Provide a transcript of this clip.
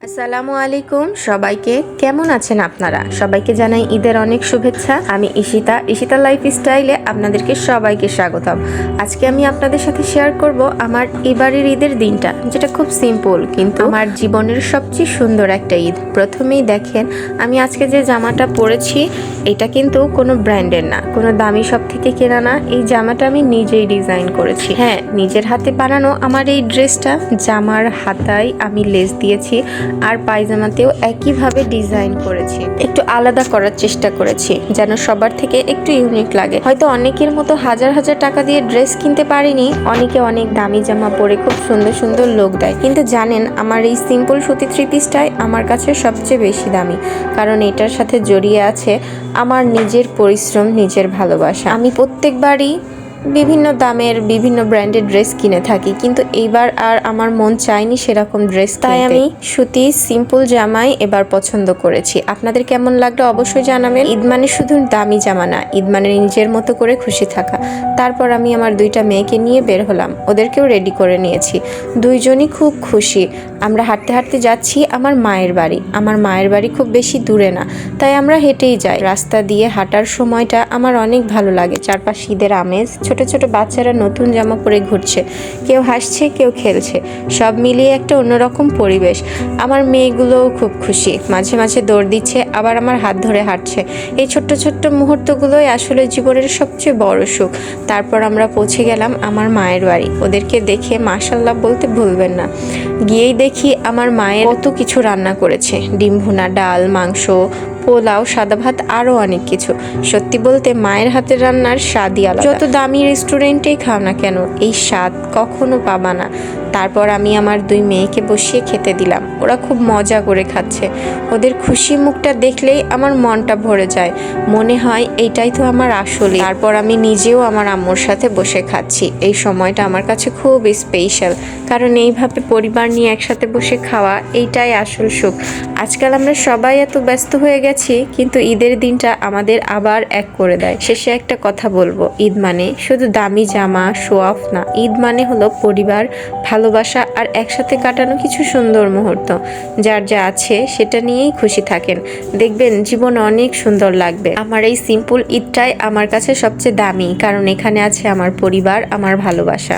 আসসালামু আলাইকুম সবাইকে। কেমন আছেন আপনারা? সবাইকে জানাই ঈদের অনেক শুভেচ্ছা। আমি ঈশিতা লাইফস্টাইলে আপনাদেরকে সবাইকে স্বাগতম। আজকে আমি আপনাদের সাথে শেয়ার করব আমার এবারের ঈদের দিনটা, যেটা খুব সিম্পল কিন্তু আমার জীবনের সবচেয়ে সুন্দর একটা ঈদ। প্রথমেই দেখেন আমি আজকে যে জামাটা পরেছি এটা কিন্তু কোনো ব্র্যান্ডের না, কোনো দামি শপ থেকে কেনা না। এই জামাটা আমি নিজেই ডিজাইন করেছি। হ্যাঁ, নিজের হাতে বানানো আমার এই ড্রেসটা। জামার হাতায় আমি লেস দিয়েছি আর পায়জামাতেও একইভাবে ডিজাইন করেছি। একটু আলাদা করার চেষ্টা করেছি যেন সবার থেকে একটু ইউনিক লাগে। হয়তো অনেকের মতো হাজার হাজার টাকা দিয়ে ড্রেস কিনতে পারিনি, অনেকে অনেক দামি জামা পরে খুব সুন্দর সুন্দর লুক দেয়, কিন্তু জানেন আমার এই সিম্পল সুতি থ্রি পিসটাই আমার কাছে সবচেয়ে বেশি দামি, কারণ এটার সাথে জড়িয়ে আছে আমার নিজের পরিশ্রম, নিজের ভালোবাসা। আমি প্রত্যেকবারই বিভিন্ন দামের বিভিন্ন ব্র্যান্ডের ড্রেস কিনে থাকি, কিন্তু এইবার আর আমার মন চায়নি সেরকম ড্রেস, তাই আমি সুতি সিম্পল জামাই এবার পছন্দ করেছি। আপনাদের কেমন লাগলো অবশ্যই জানাবেন। ঈদ মানে শুধু দামি জামা না, ঈদ মানে নিজের মতো করে খুশি থাকা। তারপর আমি আমার দুইটা মেয়েকে নিয়ে বের হলাম, ওদেরকেও রেডি করে নিয়েছি। দুইজনই খুব খুশি। আমরা হাঁটতে হাঁটতে যাচ্ছি আমার মায়ের বাড়ি। আমার মায়ের বাড়ি খুব বেশি দূরে না, তাই আমরা হেঁটেই যাই। রাস্তা দিয়ে হাঁটার সময়টা আমার অনেক ভালো লাগে। চারপাশে ঈদের আমেজ, ছোট ছোট বাচ্চারা নতুন জামা পরে ঘুরছে, কেউ হাসছে কেউ খেলছে, সব মিলিয়ে একটা অন্যরকম পরিবেশ। আমার মেয়েগুলোও খুব খুশি, মাঝে মাঝে দৌড় দিচ্ছে, আবার আমার হাত ধরে হাঁটছে। এই ছোট্ট ছোট্ট মুহূর্তগুলোই আসলে জীবনের সবচেয়ে বড় সুখ। তারপর আমরা পৌঁছে গেলাম আমার মায়ের বাড়ি। ওদেরকে দেখে মাশাল্লাহ বলতে ভুলবেন না। গিয়েই দেখি আমার মায়ের কত কিছু রান্না করেছে, ডিম ভুনা, ডাল, মাংস, পোলাও, সাদা ভাত, আরও অনেক কিছু। সত্যি বলতে মায়ের হাতের রান্নার স্বাদই আলাদা। যত দামি রেস্টুরেন্টেই খাও না কেন, এই স্বাদ কখনো পাবা না। তারপর আমি আমার দুই মেয়েকে বসিয়ে খেতে দিলাম। ওরা খুব মজা করে খাচ্ছে। ওদের খুশি মুখটা দেখলেই আমার মনটা ভরে যায়, মনে হয় এইটাই তো আমার আসলে। তারপর আমি নিজেও আমার আম্মুর সাথে বসে খাচ্ছি। এই সময়টা আমার কাছে খুব স্পেশাল, কারণ এইভাবে পরিবার নিয়ে একসাথে বসে খাওয়া এইটাই আসল সুখ। আজকাল আমরা সবাই এত ব্যস্ত হয়ে গেছি, কিন্তু ঈদের দিনটা আমাদের আবার এক করে দেয়। শেষে একটা কথা বলবো, ঈদ মানে শুধু দামি জামা, শো অফ না। ঈদ মানে হলো পরিবার, ভালোবাসা আর একসাথে কাটানো কিছু সুন্দর মুহূর্ত। যার যা আছে সেটা নিয়েই খুশি থাকেন, দেখবেন জীবন অনেক সুন্দর লাগবে। আমার এই সিম্পল ঈদটাই আমার কাছে সবচেয়ে দামি, কারণ এখানে আছে আমার পরিবার, আমার ভালোবাসা।